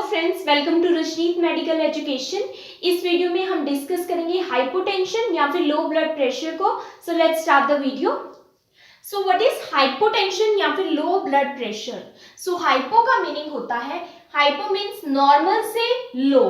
Friends, welcome to Rajneet medical education. इस video में हम डिस्कस करेंगे हाइपोटेंशन या फिर लो ब्लड प्रेशर को। So let's start the video. So what is hypotension या फिर लो ब्लड प्रेशर? सो हाइपो का मीनिंग होता है, हाइपो मीन्स नॉर्मल से लो।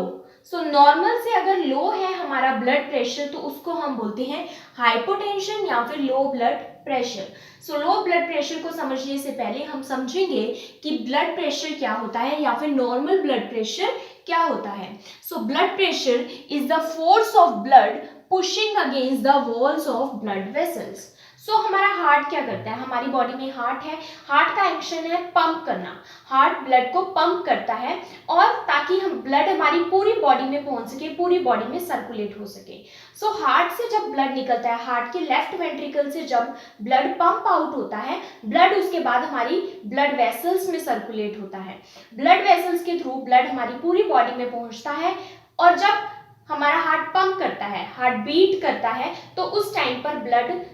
सो नॉर्मल से अगर लो है हमारा ब्लड प्रेशर तो उसको हम बोलते हैं हाइपोटेंशन या फिर लो ब्लड प्रेशर। सो लो ब्लड प्रेशर को समझने से पहले हम समझेंगे कि ब्लड प्रेशर क्या होता है या फिर नॉर्मल ब्लड प्रेशर क्या होता है। So blood pressure is the force of blood pushing against the walls of blood vessels. So हमारा हार्ट क्या करता है, हमारी बॉडी में हार्ट है, हार्ट का एक्शन है पंप करना। हार्ट ब्लड को पंप करता है और ताकि हम ब्लड हमारी पूरी बॉडी में पहुंच सके, पूरी बॉडी में सर्कुलेट हो सके। सो हार्ट से जब ब्लड निकलता है, हार्ट के लेफ्ट वेंट्रिकल से जब ब्लड पंप आउट होता है, ब्लड उसके बाद हमारी ब्लड वेसल्स में सर्कुलेट होता है। ब्लड वेसल्स के थ्रू ब्लड हमारी पूरी बॉडी में पहुंचता है और जब हमारा हार्ट पंप करता है, हार्ट बीट करता है, तो उस टाइम पर ब्लड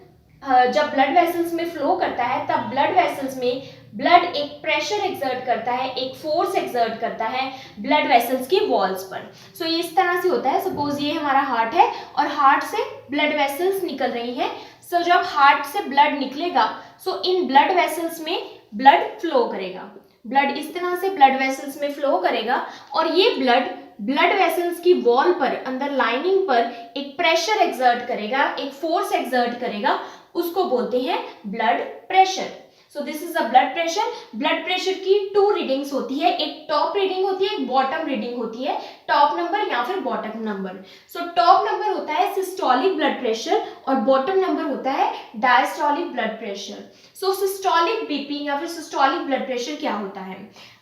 जब ब्लड वेसल्स में फ्लो करता है तब ब्लड वेसल्स में ब्लड एक प्रेशर एक्सर्ट करता है, एक फोर्स एक्सर्ट करता है ब्लड वेसल्स की वॉल्स पर। सो ये इस तरह से होता है। सपोज ये हमारा हार्ट है और हार्ट से ब्लड वेसल्स निकल रही हैं। सो जब हार्ट से ब्लड निकलेगा सो इन ब्लड वेसल्स में ब्लड फ्लो करेगा, ब्लड इस तरह से ब्लड वेसल्स में फ्लो करेगा और ये ब्लड वेसल्स की वॉल पर, अंदर लाइनिंग पर एक प्रेशर एक्सर्ट करेगा, एक फोर्स एक्सर्ट करेगा, उसको बोलते हैं blood pressure. So this is a blood pressure. Blood pressure की 2 रीडिंग्स होती है, एक टॉप रीडिंग होती है, एक बॉटम रीडिंग होती है, टॉप नंबर या फिर bottom number. So top number होता है सिस्टोलिक ब्लड प्रेशर और बॉटम नंबर होता है diastolic blood pressure. So systolic BP या फिर सिस्टोलिक ब्लड प्रेशर क्या होता है?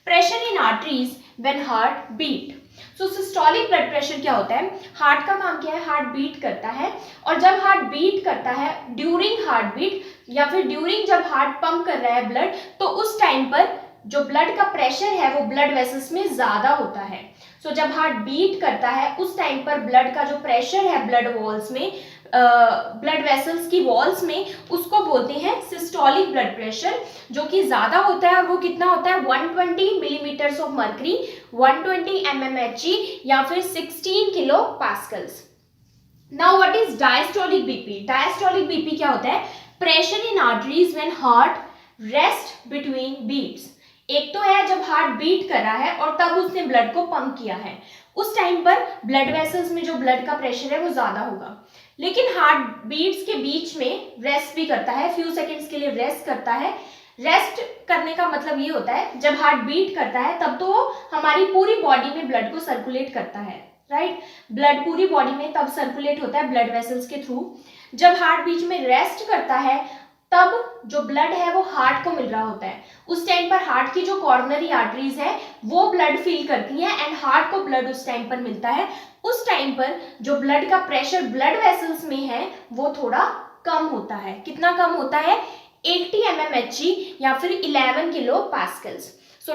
Pressure in arteries when heart beat. So systolic blood pressure क्या होता है? हार्ट का काम क्या है? हार्ट बीट करता है और जब हार्ट बीट करता है, ड्यूरिंग हार्ट बीट या फिर ड्यूरिंग जब हार्ट पंप कर रहा है ब्लड, तो उस टाइम पर जो ब्लड का प्रेशर है वो ब्लड वेसल्स में ज्यादा होता है। सो जब हार्ट बीट करता है उस टाइम पर ब्लड का जो प्रेशर है ब्लड वॉल्स में, ब्लड वेसल्स की वॉल्स में, उसको बोलते हैं सिस्टोलिक ब्लड प्रेशर, जो कि ज्यादा होता है। और वो कितना होता है? 120 मिलीमीटर्स ऑफ मर्करी, 120 mmHg या फिर 16 kilo pascals. Now what is diastolic BP? Diastolic BP क्या होता है? Pressure in arteries when heart rest between beats. एक तो है जब हार्ट बीट कर रहा है और तब उसने ब्लड को पंप किया है, उस टाइम पर ब्लड वेसल्स में जो ब्लड का प्रेशर है वो ज्यादा होगा। लेकिन हार्ट बीट्स के बीच में रेस्ट भी करता है, फ्यू सेकंड्स के लिए रेस्ट करता है। रेस्ट करने का मतलब ये होता है जब हार्ट बीट करता है तब तो हमारी पूरी बॉडी में ब्लड को सर्कुलेट करता है, राइट? ब्लड पूरी बॉडी में तब सर्कुलेट होता है ब्लड वेसल्स के थ्रू। जब हार्ट बीच में रेस्ट करता है तब जो ब्लड है वो हार्ट को मिल रहा होता है। उस टाइम पर हार्ट की जो कॉर्नरी आर्टरीज है वो ब्लड फील करती हैं एंड हार्ट को ब्लड उस टाइम पर मिलता है। उस टाइम पर जो ब्लड का प्रेशर ब्लड वेसल्स में है वो थोड़ा कम होता है। कितना कम होता है? 80 mmHg या फिर 11 किलो पास्कल्स। सो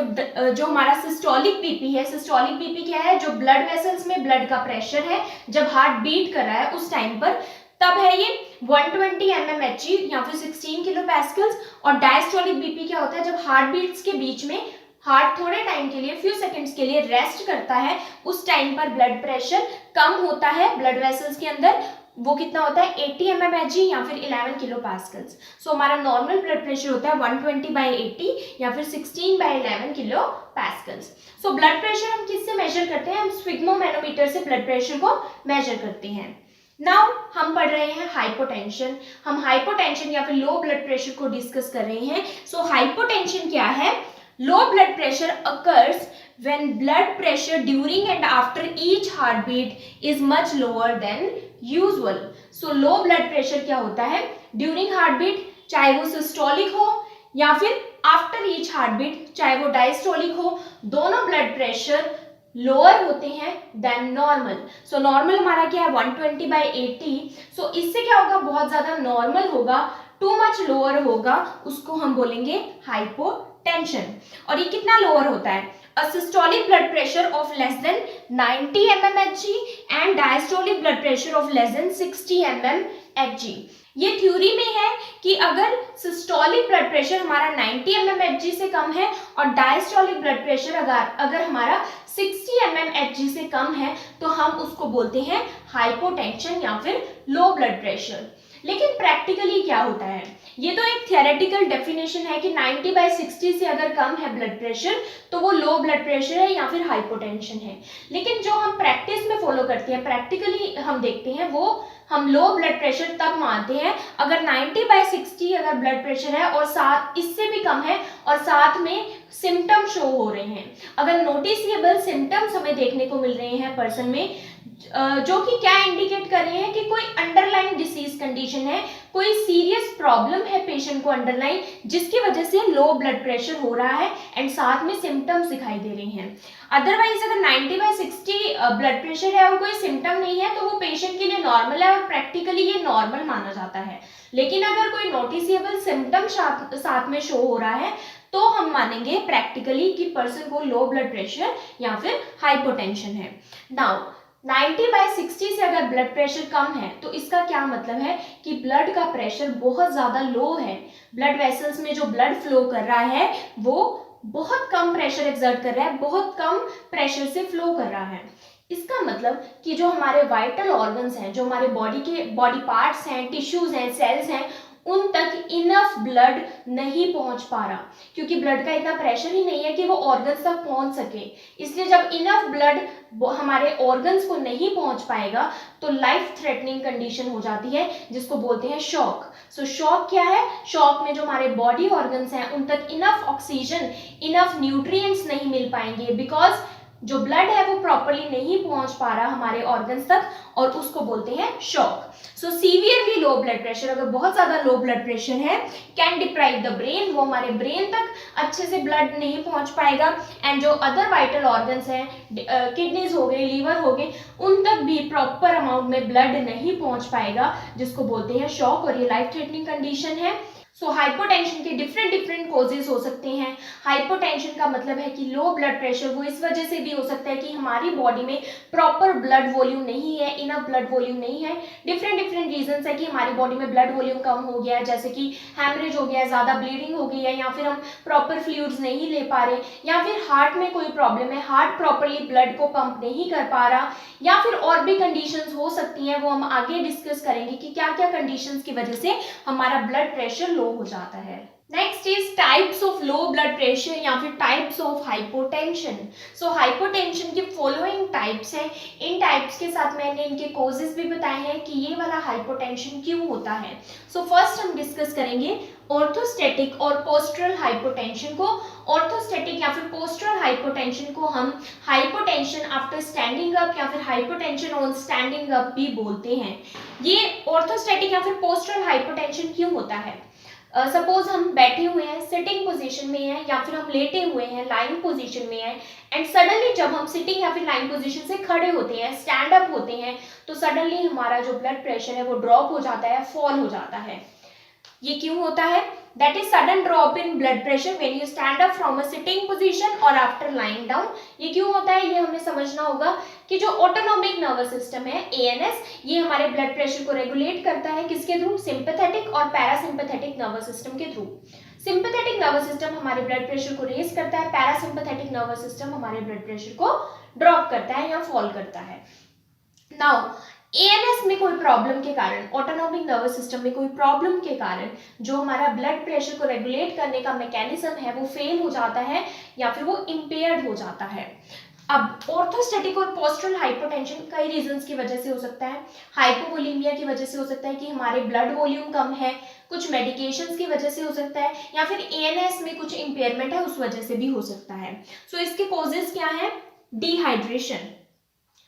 जो हमारा सिस्टोलिक बीपी है, सिस्टोलिक बीपी क्या है? जो ब्लड वेसल्स में ब्लड का प्रेशर है जब हार्ट बीट कर रहा है उस टाइम पर, तब है ये 120 mmHg या फिर 16 किलो पास्कल्स। और डायस्टोलिक बीपी क्या होता है? जब हार्ट बीट्स के बीच में हार्ट थोड़े टाइम के लिए, फ्यू सेकंड्स के लिए रेस्ट करता है, उस टाइम पर ब्लड प्रेशर कम होता है ब्लड वेसल्स के अंदर। वो कितना होता है? 80 mmHg या फिर 11 किलो पास्कल्स। सो हमारा नॉर्मल ब्लड प्रेशर होता है 120/80 या फिर 16/11 kilo pascals. So blood pressure हम किससे मेजर करते हैं? हम स्फिग्मोमैनोमीटर से ब्लड प्रेशर को मेजर करते हैं। नाउ हम पढ़ रहे हैं हाइपोटेंशन। हम हाइपोटेंशन या फिर लो ब्लड प्रेशर को डिस्कस कर रहे हैं। सो हाइपोटेंशन क्या है? Low blood pressure occurs when blood pressure during and after each heartbeat is much lower than usual. So low blood pressure क्या होता है? During heartbeat, चाहे वो सिस्टोलिक हो या फिर आफ्टर ईच हार्टबीट चाहे वो डायस्टोलिक हो, दोनों ब्लड प्रेशर लोअर होते हैं देन नॉर्मल। सो नॉर्मल हमारा क्या है? 120/80। सो इससे क्या होगा? बहुत ज्यादा नॉर्मल होगा, टू मच लोअर होगा, उसको हम बोलेंगे हाइपोटेंशन। और ये कितना लोअर होता है? A systolic blood pressure of less than 90 mmHg and diastolic blood pressure of less than 60 mm Hg। ये थ्योरी में है कि अगर सिस्टोलिक ब्लड प्रेशर हमारा 90 mmHg से कम है और डायस्टोलिक ब्लड प्रेशर अगर हमारा 60 mmHg से कम है तो हम उसको बोलते हैं हाइपोटेंशन या फिर लो ब्लड प्रेशर। लेकिन प्रैक्टिकली क्या होता है, ये तो एक थियोरेटिकल डेफिनेशन है कि 90/60 से अगर कम है ब्लड प्रेशर तो वो लो ब्लड प्रेशर है या फिर हाइपोटेंशन है। लेकिन जो हम प्रैक्टिस में फॉलो करते हैं, प्रैक्टिकली हम देखते हैं, वो हम लो ब्लड प्रेशर तब मानते हैं अगर 90/60 अगर ब्लड प्रेशर है और साथ इससे भी कम है और साथ में सिम्टम शो हो रहे हैं। अगर नोटिसेबल सिम्टम्स हमें देखने को मिल रहे हैं पर्सन में, जो कि क्या इंडिकेट कर रहे हैं कि कोई अंडरलाइन डिसीज कंडीशन है, कोई सीरियस प्रॉब्लम है पेशेंट को अंडरलाइन, जिसकी वजह से लो ब्लड प्रेशर हो रहा है एंड साथ में सिम्टम्स दिखाई दे रहे हैं। अदरवाइज अगर 90/60 ब्लड प्रेशर है और कोई सिम्टम नहीं है तो वो पेशेंट के लिए नॉर्मल है और प्रैक्टिकली ये नॉर्मल माना जाता है। लेकिन अगर कोई नोटिसेबल सिम्टम साथ में शो हो रहा है तो हम मानेंगे प्रैक्टिकली कि पर्सन को लो ब्लड प्रेशर या फिर हाइपोटेंशन है। नाउ 90/60 से अगर ब्लड प्रेशर कम है तो इसका क्या मतलब है कि ब्लड का प्रेशर बहुत ज़्यादा लो है, ब्लड वेसल्स में जो ब्लड फ्लो कर रहा है वो बहुत कम प्रेशर एक्सर्ट कर रहा है, बहुत कम प्रेशर से फ्लो कर रहा है। इसका मतलब कि जो हमारे वाइटल ऑर्गन्स हैं, जो हमारे बॉडी पार्ट्स हैं, टिश्यूज हैं, सेल्स हैं, उन तक इनफ ब्लड नहीं पहुंच पा रहा, क्योंकि ब्लड का इतना प्रेशर ही नहीं है कि वो ऑर्गन्स तक पहुंच सके। इसलिए जब इनफ ब्लड हमारे ऑर्गन्स को नहीं पहुंच पाएगा तो लाइफ थ्रेटनिंग कंडीशन हो जाती है, जिसको बोलते हैं शॉक। सो शॉक क्या है? शॉक में जो हमारे बॉडी ऑर्गन्स हैं उन तक इनफ ऑक्सीजन, इनफ न्यूट्रिएंट्स नहीं मिल पाएंगे, बिकॉज जो ब्लड है वो प्रॉपर्ली नहीं पहुंच पा रहा हमारे ऑर्गन्स तक, और उसको बोलते हैं शॉक। सो सीवियरली लो ब्लड प्रेशर, अगर बहुत ज्यादा लो ब्लड प्रेशर है, कैन डिप्राइव द ब्रेन, वो हमारे ब्रेन तक अच्छे से ब्लड नहीं पहुंच पाएगा, एंड जो अदर वाइटल ऑर्गन्स हैं, किडनीज हो गए, लीवर हो गए, उन तक भी प्रॉपर अमाउंट में ब्लड नहीं पहुंच पाएगा, जिसको बोलते हैं शॉक, और ये लाइफ थ्रेटनिंग कंडीशन है। सो हाइपोटेंशन के डिफरेंट कॉजेज हो सकते हैं। हाइपोटेंशन का मतलब है कि लो ब्लड प्रेशर वो इस वजह से भी हो सकता है कि हमारी बॉडी में प्रॉपर ब्लड वॉल्यूम नहीं है, इनफ ब्लड वॉल्यूम नहीं है। डिफरेंट रीजंस है कि हमारी बॉडी में ब्लड वॉल्यूम कम हो गया है, जैसे कि हैमरेज हो गया है, ज़्यादा ब्लीडिंग हो गई है, या फिर हम प्रॉपर फ्लूइड्स नहीं ले पा रहे, या फिर हार्ट में कोई प्रॉब्लम है, हार्ट प्रॉपरली ब्लड को पंप नहीं कर पा रहा, या फिर और भी कंडीशंस हो सकती हैं। वो हम आगे डिस्कस करेंगे कि क्या क्या कंडीशंस की वजह से हमारा ब्लड प्रेशर लो हो जाता है। Next is types of low blood pressure या फिर types of hypotension. So hypotension के फॉलोइंग टाइप्स हैं। इन टाइप्स के साथ मैंने इनके कॉजेज भी बताए हैं कि ये वाला हाइपोटेंशन क्यों होता है। सो फर्स्ट हम डिस्कस करेंगे ऑर्थोस्टैटिक और पोस्टरल हाइपोटेंशन को। ऑर्थोस्टैटिक या फिर पोस्टरल हाइपोटेंशन को हम हाइपोटेंशन आफ्टर स्टैंडिंग अप या फिर हाइपोटेंशन ऑन स्टैंडिंग अप भी बोलते हैं। ये ऑर्थोस्टैटिक या फिर पोस्टरल हाइपोटेंशन क्यों होता है? सपोज हम बैठे हुए हैं, सिटिंग पोजीशन में हैं, या फिर हम लेटे हुए हैं, लाइंग पोजीशन में हैं, एंड सडनली जब हम सिटिंग या फिर लाइंग पोजीशन से खड़े होते हैं, स्टैंड अप होते हैं, तो सडनली हमारा जो ब्लड प्रेशर है वो ड्रॉप हो जाता है, फॉल हो जाता है। ये क्यों होता है? That is sudden drop in blood pressure when you stand up from a sitting position और आफ्टर लाइंग डाउन। ये क्यों होता है? ये हमें समझना होगा कि जो ऑटोनॉमिक नर्वस सिस्टम है, एएनएस, ये हमारे ब्लड प्रेशर को रेगुलेट करता है। किसके थ्रू? सिंपैथेटिक और पैरासिम्पैथेटिक नर्वस सिस्टम के थ्रू। सिंपैथेटिक नर्वस सिस्टम हमारे ब्लड प्रेशर को रेज करता है, पैरासिम्पैथेटिक नर्वस सिस्टम हमारे ब्लड प्रेशर को ड्रॉप करता है या फॉल करता है। नाउ एएनएस में कोई प्रॉब्लम के कारण, ऑटोनॉमिक नर्वस सिस्टम में कोई प्रॉब्लम के कारण जो हमारा ब्लड प्रेशर को रेगुलेट करने का मैकेनिज्म है वो फेल हो जाता है या फिर वो इम्पेयर्ड हो जाता है। अब ऑर्थोस्टैटिक और पोस्टरल हाइपोटेंशन कई रीजंस की वजह से हो सकता है। हाइपोवोलीमिया की वजह से हो सकता है कि हमारे ब्लड वॉल्यूम कम है, कुछ मेडिकेशंस की वजह से हो सकता है, या फिर एएनएस में कुछ इम्पेयरमेंट है उस वजह से भी हो सकता है। सो इसके कॉजेज क्या है? डिहाइड्रेशन।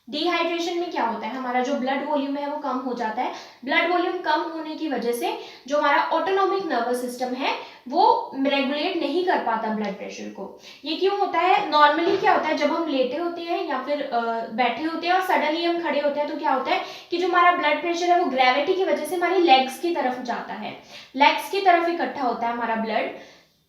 डिहाइड्रेशन में क्या होता है? हमारा जो ब्लड वॉल्यूम है वो कम हो जाता है। ब्लड वॉल्यूम कम होने की वजह से जो हमारा ऑटोनॉमिक नर्वस सिस्टम है वो रेगुलेट नहीं कर पाता ब्लड प्रेशर को। ये क्यों होता है? नॉर्मली क्या होता है, जब हम लेटे होते हैं या फिर बैठे होते हैं और सडनली हम खड़े होते हैं तो क्या होता है कि जो हमारा ब्लड प्रेशर है वो ग्रेविटी की वजह से हमारी लेग्स की तरफ जाता है, लेग्स की तरफ इकट्ठा होता है हमारा ब्लड।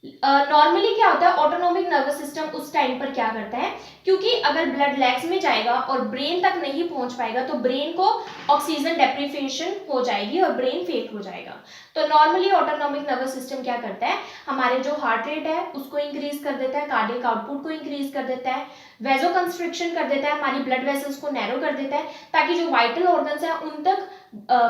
नॉर्मली क्या होता है, ऑटोनॉमिक नर्वस सिस्टम उस टाइम पर क्या करता है, क्योंकि अगर ब्लड लेग्स में जाएगा और ब्रेन तक नहीं पहुंच पाएगा तो ब्रेन को ऑक्सीजन डेप्रीफिएशन हो जाएगी और ब्रेन फेल हो जाएगा। तो नॉर्मली ऑटोनॉमिक नर्वस सिस्टम क्या करता है, हमारे जो हार्ट रेट है उसको इंक्रीज कर देता है, कार्डियक आउटपुट को इंक्रीज कर देता है, वेजो कंस्ट्रिक्शन कर देता है, हमारी ब्लड वेसल्स को नैरो कर देता है ताकि जो वाइटल ऑर्गन्स है उन तक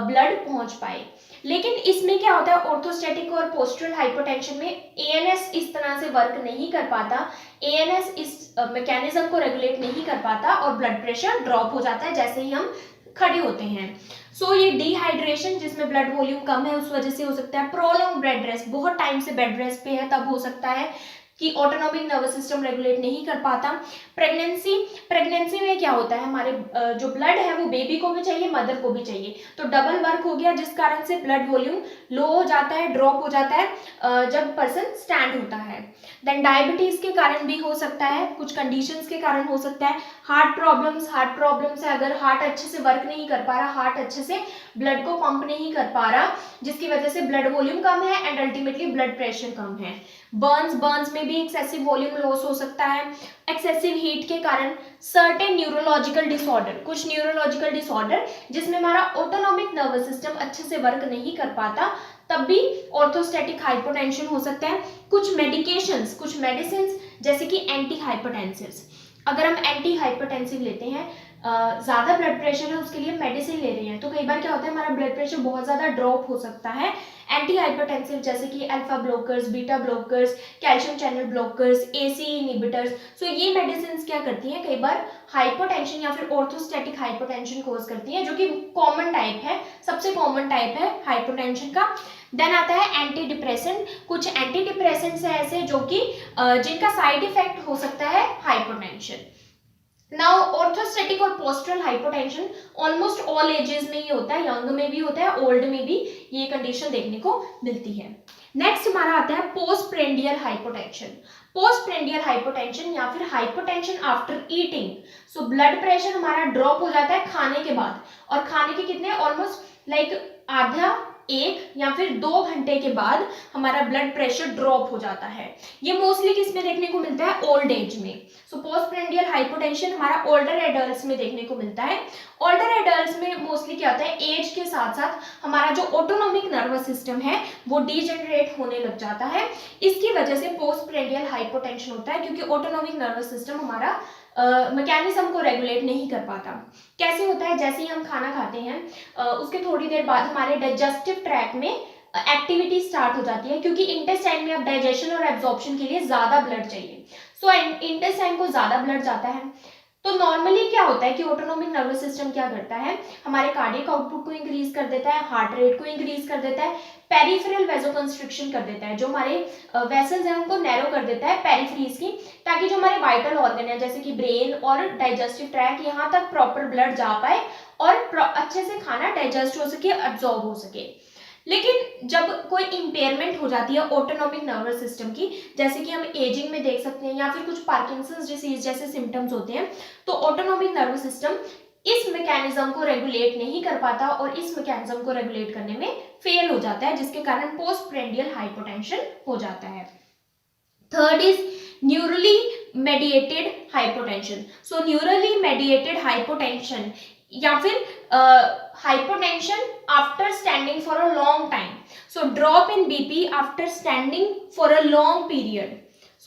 ब्लड पहुंच पाए। लेकिन इसमें क्या होता है, ऑर्थोस्टैटिक और पोस्टरल हाइपोटेंशन में एएनएस इस तरह से वर्क नहीं कर पाता, एएनएस इस मैकेनिज्म को रेगुलेट नहीं कर पाता और ब्लड प्रेशर ड्रॉप हो जाता है जैसे ही हम खड़े होते हैं। सो ये डिहाइड्रेशन जिसमें ब्लड वॉल्यूम कम है उस वजह से हो सकता है, प्रोलॉन्ग बेड रेस्ट, बहुत टाइम से बेड रेस्ट पे है तब हो सकता है कि ऑटोनॉमिक नर्वस सिस्टम रेगुलेट नहीं कर पाता। प्रेगनेंसी में क्या होता है, हमारे जो ब्लड है वो बेबी को भी चाहिए, मदर को भी चाहिए, तो डबल वर्क हो गया जिस कारण से ब्लड वॉल्यूम लो हो जाता है, ड्रॉप हो जाता है जब पर्सन स्टैंड होता है। देन डायबिटीज के कारण भी हो सकता है, कुछ कंडीशंस के कारण हो सकता है, हार्ट प्रॉब्लम्स है, अगर हार्ट अच्छे से वर्क नहीं कर पा रहा, हार्ट अच्छे से ब्लड को पंप नहीं कर पा रहा जिसकी वजह से ब्लड वॉल्यूम कम है एंड अल्टीमेटली ब्लड प्रेशर कम है। बर्न्स में भी एक्सेसिव वॉल्यूम लॉस हो सकता है, एक्सेसिव हीट के कारण, सर्टेन न्यूरोलॉजिकल डिसऑर्डर, कुछ न्यूरोलॉजिकल डिसऑर्डर जिसमें हमारा ऑटोनॉमिक नर्वस सिस्टम अच्छे से वर्क नहीं कर पाता तब भी ऑर्थोस्टैटिक हाइपोटेंशन हो सकता है। कुछ मेडिसिन जैसे कि एंटी हाइपरटेंसिव्स, अगर हम एंटी हाइपरटेंसिव लेते हैं, ज़्यादा ब्लड प्रेशर है उसके लिए मेडिसिन ले रहे हैं तो कई बार क्या होता है, हमारा ब्लड प्रेशर बहुत ज़्यादा ड्रॉप हो सकता है। एंटी हाइपरटेंसिव जैसे कि alpha blockers, beta blockers, calcium channel blockers, ACE inhibitors, so ये मेडिसिन क्या करती हैं, कई बार हाइपोटेंशन या फिर ऑर्थोस्टैटिक हाइपोटेंशन कोज करती है, जो कि कॉमन टाइप है, सबसे कॉमन टाइप है हाइपोटेंशन का। देन आता है एंटी डिप्रेसेंट, कुछ एंटी डिप्रेसेंट्स है ऐसे जो कि जिनका साइड इफेक्ट हो सकता है हाइपोटेंशन। नाउ ऑर्थोस्टैटिक और postural hypotension almost all ages में ये होता है, यंग में भी होता है, ओल्ड में भी ये कंडीशन देखने को मिलती है। नेक्स्ट हमारा आता है पोस्टप्रेंडियल हाइपोटेंशन। पोस्टप्रेंडियल हाइपोटेंशन या फिर हाइपोटेंशन आफ्टर ईटिंग, सो ब्लड प्रेशर हमारा ड्रॉप हो जाता है खाने के बाद, और खाने के कितने ऑलमोस्ट आधा, एक या फिर 2 घंटे के बाद हमारा ब्लड प्रेशर ड्रॉप हो जाता है। ये मोस्टली किस में देखने को मिलता है, ओल्ड एज में। सो पोस्टप्रेंडियल हाइपोटेंशन हमारा ओल्डर एडल्ट्स में देखने को मिलता है। ओल्डर एडल्ट्स में मोस्टली क्या होता है, एज के साथ साथ हमारा जो ऑटोनॉमिक नर्वस सिस्टम है वो डीजेनरेट होने लग जाता है, इसकी वजह से पोस्टप्रेंडियल हाइपोटेंशन होता है, क्योंकि ऑटोनॉमिक नर्वस सिस्टम हमारा मैकेनिज्म को रेगुलेट नहीं कर पाता। कैसे होता है, जैसे ही हम खाना खाते हैं उसके थोड़ी देर बाद हमारे डाइजेस्टिव ट्रैक में एक्टिविटी स्टार्ट हो जाती है, क्योंकि इंटेस्टाइन में अब डाइजेशन और एब्जॉर्प्शन के लिए ज्यादा ब्लड चाहिए, सो इंटेस्टाइन को ज्यादा ब्लड जाता है। तो नॉर्मली क्या होता है कि ऑटोनॉमिक नर्वस सिस्टम क्या करता है, हमारे कार्डियक आउटपुट को इंक्रीज कर देता है, हार्ट रेट को इंक्रीज कर देता है, पेरिफेरल वेजोकंस्ट्रिक्शन कर देता है, जो हमारे वेसल्स हैं उनको नैरो कर देता है पेरिफेरीज की, ताकि जो हमारे वाइटल ऑर्गन है जैसे कि ब्रेन और डाइजेस्टिव ट्रैक, यहाँ तक प्रॉपर ब्लड जा पाए और अच्छे से खाना डाइजेस्ट हो सके, एब्जॉर्ब हो सके। लेकिन जब कोई इंपेयरमेंट हो जाती है ऑटोनॉमिक नर्वस सिस्टम की, जैसे कि हम एजिंग में देख सकते हैं या फिर कुछ पार्किंसंस डिसीज जैसे सिम्टम्स होते हैं, तो ऑटोनॉमिक नर्वस सिस्टम इस मैकेनिज्म को रेगुलेट नहीं कर पाता और इस मैकेनिज्म को रेगुलेट करने में फेल हो जाता है, जिसके कारण पोस्टप्रेंडियल हाइपोटेंशन हो जाता है। Third is newly mediated hypotension. So newly mediated hypotension या फिर hypotension after standing for a long time, so drop in BP after standing for a long period.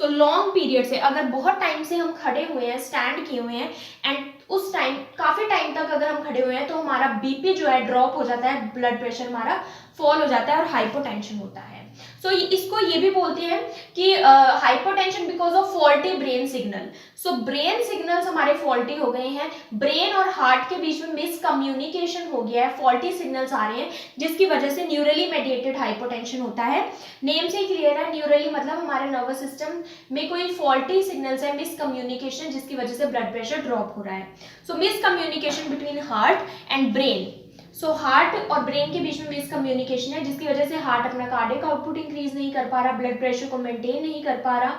So long period से, अगर बहुत टाइम से हम खड़े हुए हैं, स्टैंड किए हुए हैं एंड उस टाइम काफी टाइम तक अगर हम खड़े हुए हैं तो हमारा बीपी जो है ड्रॉप हो जाता है, ब्लड प्रेशर हमारा फॉल हो जाता है और हाइपोटेंशन होता है। सो इसको ये भी बोलते हैं कि hypotension because of faulty brain signal. So brain signals हमारे फॉल्टी हो गए हैं, ब्रेन और हार्ट के बीच में मिसकम्युनिकेशन हो गया है, फॉल्टी सिग्नल्स आ रहे हैं, जिसकी वजह से न्यूरली मेडिएटेड हाइपोटेंशन होता है। नेम से क्लियर है, न्यूरली मतलब हमारे नर्वस सिस्टम में कोई फॉल्टी सिग्नल्स है, मिसकम्युनिकेशन, जिसकी वजह से ब्लड प्रेशर ड्रॉप हो रहा है। So miscommunication between heart and brain, so heart और ब्रेन के बीच में मिसकम्युनिकेशन है, जिसकी वजह से हार्ट अपना कार्डियक आउटपुट इंक्रीज नहीं कर पा रहा, ब्लड प्रेशर को मेंटेन नहीं कर पा रहा,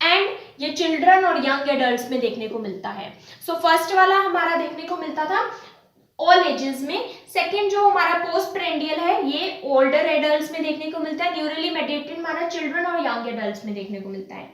एंड ये चिल्ड्रन और यंग एडल्ट्स में देखने को मिलता है। सो फर्स्ट वाला हमारा देखने को मिलता था ऑल एजेस में। सेकंड जो हमारा पोस्ट प्रेंडियल है ये ओल्डर एडल्ट्स में देखने को मिलता है। न्यूरली मेडिएटेड हमारा चिल्ड्रन और यंग एडल्ट्स में देखने को मिलता है।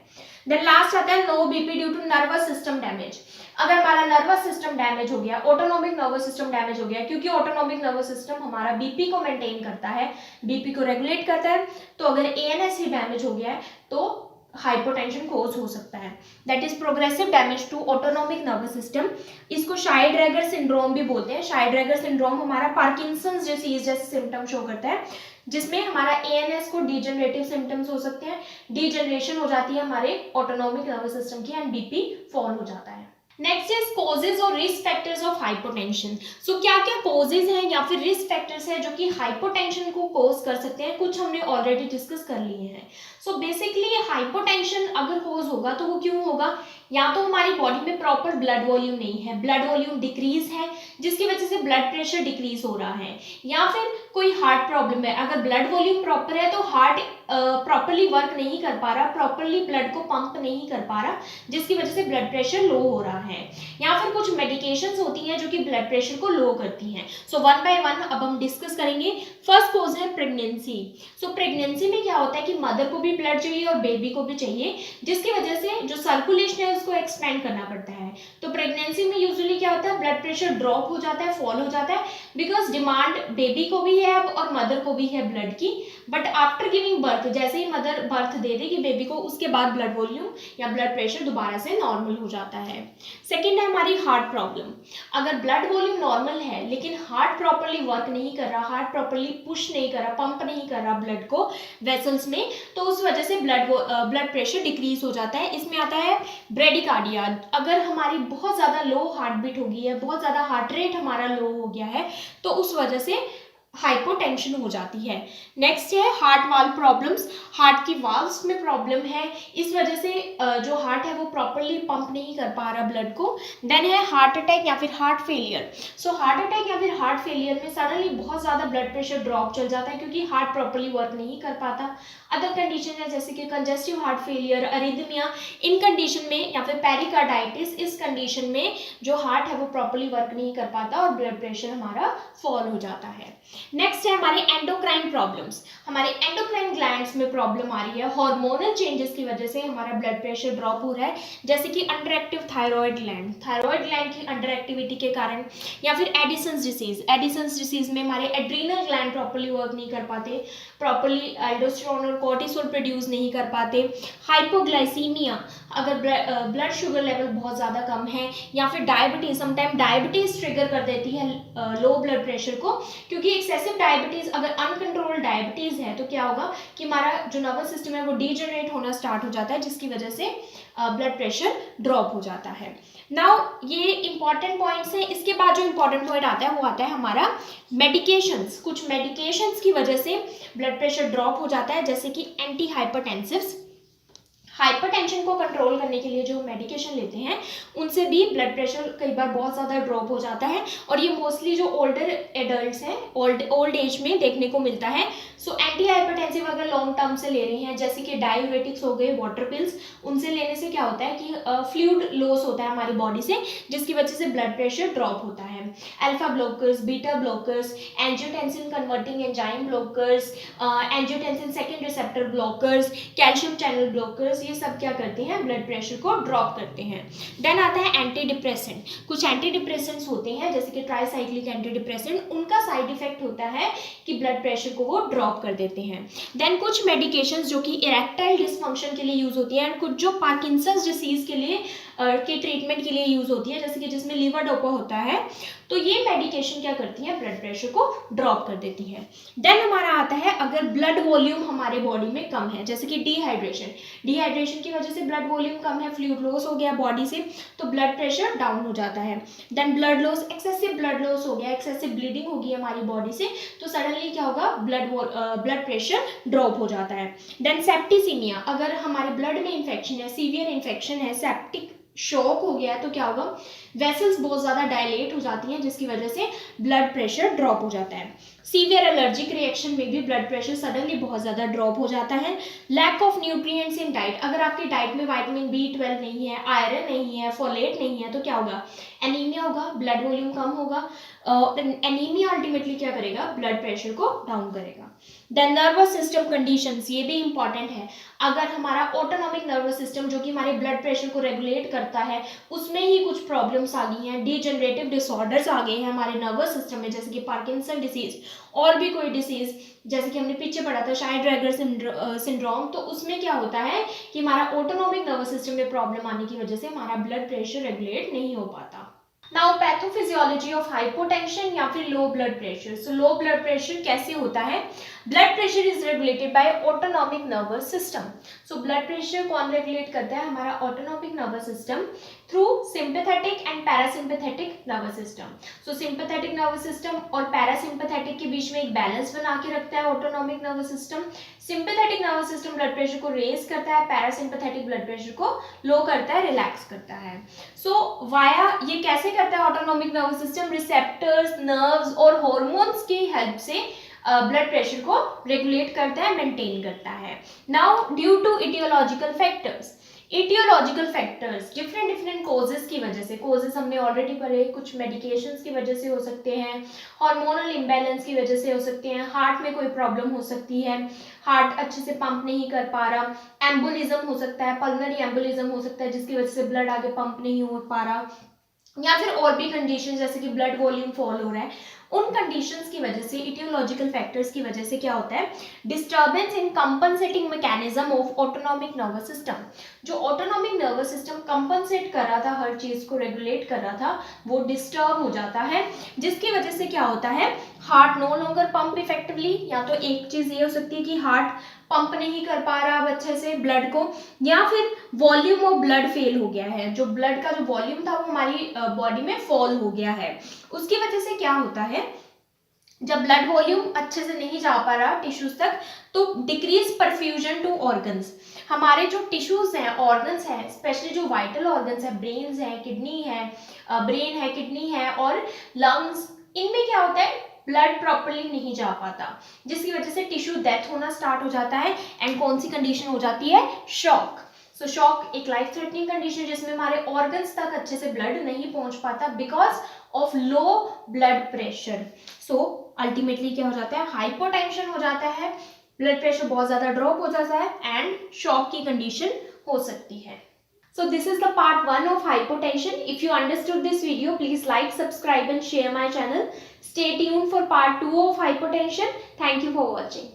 देन लास्ट आता है no BP due to nervous system damage. अगर हमारा नर्वस सिस्टम डैमेज हो गया, ऑटोनोमिक नर्वस सिस्टम डैमेज हो गया, क्योंकि ऑटोनोमिक नर्वस सिस्टम हमारा बीपी को मेंटेन करता है, बीपी को रेगुलेट करता है, तो अगर एएनएस ही डैमेज हो गया है तो हाइपोटेंशन कोज हो सकता है। That is progressive damage to autonomic nervous system. इसको शाइल्ड-रेगर सिंड्रोम भी बोलते हैं। शाइल्ड-रेगर सिंड्रोम हमारा पार्किंसंस डिसीज जैसे सिम्टम शो करता है, जिसमें हमारा एएनएस को डीजनरेटिव सिम्टम्स हो सकते हैं, डीजनरेशन हो जाती है हमारे ऑटोनोमिक नर्वस सिस्टम की एंड बीपी फॉल हो जाता है। नेक्स्ट इज कॉजेज और रिस्क फैक्टर्स ऑफ हाइपोटेंशन। सो क्या क्या कॉजेज हैं या फिर रिस्क फैक्टर्स हैं जो कि हाइपोटेंशन को कॉज कर सकते हैं, कुछ हमने ऑलरेडी डिस्कस कर लिए हैं। सो बेसिकली हाइपोटेंशन अगर कॉज होगा तो वो क्यों होगा, या तो हमारी बॉडी में प्रॉपर ब्लड वॉल्यूम नहीं है, ब्लड वॉल्यूम डिक्रीज है जिसकी वजह से ब्लड प्रेशर डिक्रीज हो रहा है, या फिर कोई हार्ट प्रॉब्लम है। अगर ब्लड वॉल्यूम प्रॉपर है तो हार्ट प्रॉपरली वर्क नहीं कर पा रहा, प्रॉपरली ब्लड को पंप नहीं कर पा रहा, जिसकी वजह से ब्लड प्रेशर लो हो रहा है। या फिर कुछ मेडिकेशंस होती हैं जो कि ब्लड प्रेशर को लो करती हैं। सो वन बाय वन अब हम डिस्कस करेंगे। फर्स्ट कॉज है प्रेगनेंसी। सो प्रेगनेंसी में क्या होता है कि मदर को भी ब्लड चाहिए और बेबी को भी चाहिए, जिसकी वजह से जो सर्कुलेशन है उसको एक्सपेंड करना पड़ता है। तो प्रेगनेंसी में यूजुअली क्या होता है, ब्लड प्रेशर ड्रॉप हो जाता है, फॉल हो जाता है, बिकॉज डिमांड बेबी को भी है अब और मदर को भी है ब्लड की। बट आफ्टर गिविंग बर्थ, जैसे ही मदर बर्थ दे देगी बेबी को, उसके बाद ब्लड वॉल्यूम या ब्लड प्रेशर दोबारा से नॉर्मल हो जाता है। सेकेंड है हमारी हार्ट प्रॉब्लम। अगर ब्लड वॉल्यूम नॉर्मल है लेकिन हार्ट प्रॉपरली वर्क नहीं कर रहा, हार्ट प्रॉपरली पुश नहीं कर रहा, पंप नहीं कर रहा ब्लड को वेसल्स में, तो उस वजह से ब्लड प्रेशर डिक्रीज हो जाता है। इसमें आता है ब्रेडिकार्डिया। अगर हमारी बहुत ज़्यादा लो हार्ट बीट हो गई है, बहुत ज़्यादा हार्ट रेट हमारा लो हो गया है, तो उस वजह से हाइपोटेंशन हो जाती है। नेक्स्ट है हार्ट वाल्व प्रॉब्लम्स। हार्ट की वाल्व्स में प्रॉब्लम है, इस वजह से जो हार्ट है वो प्रॉपरली पंप नहीं कर पा रहा ब्लड को। देन है हार्ट अटैक या फिर heart failure. So heart attack या फिर हार्ट फेलियर में सडनली बहुत ज़्यादा ब्लड प्रेशर ड्रॉप चल जाता है क्योंकि हार्ट प्रॉपरली वर्क नहीं कर पाता। अदर कंडीशन है जैसे कि कंजेस्टिव हार्ट फेलियर, अरिथमिया, इन कंडीशन में, या फिर पेरिकार्डाइटिस, इस कंडीशन में जो हार्ट है वो प्रॉपरली वर्क नहीं कर पाता और ब्लड प्रेशर हमारा फॉल हो जाता है। नेक्स्ट है हमारे एंडोक्राइन प्रॉब्लम्स। हमारे एंडोक्राइन ग्लैंड्स में प्रॉब्लम आ रही है, हार्मोनल चेंजेस की वजह से हमारा ब्लड प्रेशर ड्रॉप हो रहा है, जैसे कि under active thyroid gland, thyroid gland की अंडर एक्टिविटी के कारण, या फिर एडिसन्स डिसीज। एडिसन्स डिसीज में हमारे एड्रीनल ग्लैंड प्रॉपरली वर्क नहीं कर पाते, प्रॉपरली एल्डोस्टेरोन और कॉर्टिसोल प्रोड्यूस नहीं कर पाते। हाइपोग्लाइसीमिया, अगर ब्लड शुगर लेवल बहुत ज़्यादा कम है, या फिर डायबिटीज, समटाइम डायबिटीज ट्रिगर कर देती है लो ब्लड प्रेशर को, क्योंकि एक्सेसिव डायबिटीज, अगर अनकंट्रोल्ड डायबिटीज है तो क्या होगा कि हमारा जो नर्वस सिस्टम है वो डीजनरेट होना स्टार्ट हो जाता है, जिसकी वजह से ब्लड प्रेशर ड्रॉप हो जाता है। नाउ ये इंपॉर्टेंट पॉइंट्स हैं। इसके बाद जो इंपॉर्टेंट पॉइंट आता है वो आता है हमारा मेडिकेशंस। कुछ मेडिकेशंस की वजह से ब्लड प्रेशर ड्रॉप हो जाता है, जैसे कि एंटी हाइपरटेंसिव्स। हाइपरटेंशन को कंट्रोल करने के लिए जो मेडिकेशन लेते हैं उनसे भी ब्लड प्रेशर कई बार बहुत ज़्यादा ड्रॉप हो जाता है, और ये मोस्टली जो ओल्डर एडल्ट्स हैं, ओल्ड एज में देखने को मिलता है। सो एंटी हाइपरटेंसिव अगर लॉन्ग टर्म से ले रहे हैं, जैसे कि डायूरेटिक्स हो गए, वाटर पिल्स, उनसे लेने से क्या होता है कि फ्लूइड लॉस होता है हमारी बॉडी से, जिसकी वजह से ब्लड प्रेशर ड्रॉप होता है। Alpha blockers, beta blockers, angiotensin converting enzyme blockers, angiotensin second receptor blockers, calcium channel blockers, ये सब क्या करते हैं, ब्लड प्रेशर को ड्रॉप करते हैं। देन आता है एंटी डिप्रेसेंट। कुछ एंटी डिप्रेसेंट्स होते हैं जैसे कि ट्राईसाइक्लिक एंटी डिप्रेसेंट, उनका साइड इफेक्ट होता है कि ब्लड प्रेशर को वो ड्रॉप कर देते हैं। देन कुछ मेडिकेशंस जो कि इरेक्टाइल डिसफंक्शन के लिए यूज होती है, एंड कुछ जो पार्किंसंस डिसीज के लिए के ट्रीटमेंट के लिए यूज होती है, जैसे कि जिसमें लीवर डोपा होता है, तो ये मेडिकेशन क्या करती है, ब्लड प्रेशर को ड्रॉप कर देती है। देन हमारा आता है अगर ब्लड वॉल्यूम हमारे बॉडी में कम है, जैसे कि डिहाइड्रेशन, डिहाइड्रेशन की वजह से ब्लड वॉल्यूम कम है, फ्लूइड लॉस हो गया बॉडी से, तो ब्लड प्रेशर डाउन हो जाता है। Then blood loss, excessive blood loss हो गया, एक्सेसिव ब्लीडिंग होगी हमारी बॉडी से, तो सडनली क्या होगा, ब्लड प्रेशर ड्रॉप हो जाता है। देन सेप्टिसीमिया, अगर हमारे ब्लड में इन्फेक्शन है, सीवियर इन्फेक्शन है, सेप्टिक शॉक हो गया है तो क्या होगा, वेसल्स बहुत ज़्यादा डायलेट हो जाती हैं जिसकी वजह से ब्लड प्रेशर ड्रॉप हो जाता है। सीवियर एलर्जिक रिएक्शन में भी ब्लड प्रेशर सडनली बहुत ज़्यादा ड्रॉप हो जाता है। Lack of nutrients in diet, अगर आपकी डाइट में विटामिन B12 नहीं है, आयरन नहीं है, फोलेट नहीं है तो क्या होगा, एनीमिया होगा, ब्लड वॉल्यूम कम होगा। एनीमिया अल्टीमेटली क्या करेगा, ब्लड प्रेशर को डाउन करेगा। देन नर्वस सिस्टम कंडीशंस, ये भी इंपॉर्टेंट है। अगर हमारा ऑटोनॉमिक नर्वस सिस्टम जो कि हमारे ब्लड प्रेशर को रेगुलेट करता है उसमें ही कुछ प्रॉब्लम्स आ गई हैं, डीजनरेटिव डिसऑर्डर्स आ गए हैं हमारे नर्वस सिस्टम में, जैसे कि पार्किंसन डिसीज और भी कोई डिसीज, जैसे कि हमने पीछे पढ़ा था शाइड-ड्रैगर सिंड्रोम, तो उसमें क्या होता है कि हमारा ऑटोनॉमिक नर्वस सिस्टम में प्रॉब्लम आने की वजह से हमारा ब्लड प्रेशर रेगुलेट नहीं हो पाता। नाउ पैथोफिजियोलॉजी ऑफ हाइपोटेंशन या फिर लो ब्लड प्रेशर। सो लो ब्लड प्रेशर कैसे होता है, blood pressure is regulated by autonomic nervous system. So blood pressure कौन रेगुलेट करता है, हमारा autonomic nervous system through sympathetic and parasympathetic nervous system. So sympathetic nervous system और parasympathetic के बीच में एक बैलेंस बना के रखता है autonomic nervous system. Sympathetic nervous system blood pressure को रेज करता है, पैरासिम्पैथेटिक ब्लड प्रेशर को लो करता है, रिलैक्स करता है। सो वाया ये कैसे करता है autonomic nervous system, receptors, nerves और हॉर्मोन्स की हेल्प से ब्लड प्रेशर को रेगुलेट करता है, मेंटेन करता है। Now due to etiological factors, etiological factors different causes की वजह से, कोजेस हमने ऑलरेडी पढ़े, कुछ मेडिकेशंस की वजह से हो सकते हैं, हार्मोनल इम्बैलेंस की वजह से हो सकते हैं, हार्ट में कोई प्रॉब्लम हो सकती है, हार्ट अच्छे से पंप नहीं कर पा रहा, एम्बोलिज्म हो सकता है, पल्मोनरी एम्बोलिज्म हो सकता है जिसकी वजह से ब्लड आगे पंप नहीं हो पा रहा, या फिर और भी कंडीशन जैसे कि ब्लड वॉल्यूम फॉल हो रहा है। उन कंडीशंस की वजह से, इटियोलॉजिकल फैक्टर्स की वजह से क्या होता है, disturbance in compensating mechanism of autonomic nervous system. जो ऑटोनॉमिक नर्वस सिस्टम कंपनसेट कर रहा था, हर चीज को रेगुलेट कर रहा था, वो डिस्टर्ब हो जाता है, जिसकी वजह से क्या होता है, heart no longer pump effectively. या तो एक चीज ये हो सकती है कि हार्ट पंप नहीं कर पा रहा अब अच्छे से ब्लड को, या फिर वॉल्यूम ऑफ ब्लड फेल हो गया है, जो ब्लड का जो वॉल्यूम था वो हमारी बॉडी में फॉल हो गया है। उसकी वजह से क्या होता है, जब ब्लड वॉल्यूम अच्छे से नहीं जा पा रहा टिश्यूज तक तो डिक्रीज परफ्यूजन टू ऑर्गन्स। हमारे जो टिश्यूज हैं, ऑर्गन्स हैं, स्पेशली जो वाइटल ऑर्गन्स हैं, ब्रेन है, किडनी है और लंग्स, इनमें क्या होता है, ब्लड प्रॉपर्ली नहीं जा पाता, जिसकी वजह से टिश्यू डेथ होना स्टार्ट हो जाता है। एंड कौन सी कंडीशन हो जाती है, शॉक। सो शॉक एक लाइफ थ्रेटनिंग कंडीशन जिसमें हमारे ऑर्गन्स तक अच्छे से ब्लड नहीं पहुंच पाता because of low blood pressure. So ultimately क्या हो जाता है, हाइपोटेंशन हो जाता है, ब्लड प्रेशर बहुत ज्यादा ड्रॉप हो जाता है एंड शॉक की कंडीशन हो सकती है। So this is the part 1 of hypotension. If you understood this video, please like, subscribe and share my channel. Stay tuned for part 2 of hypotension. Thank you for watching.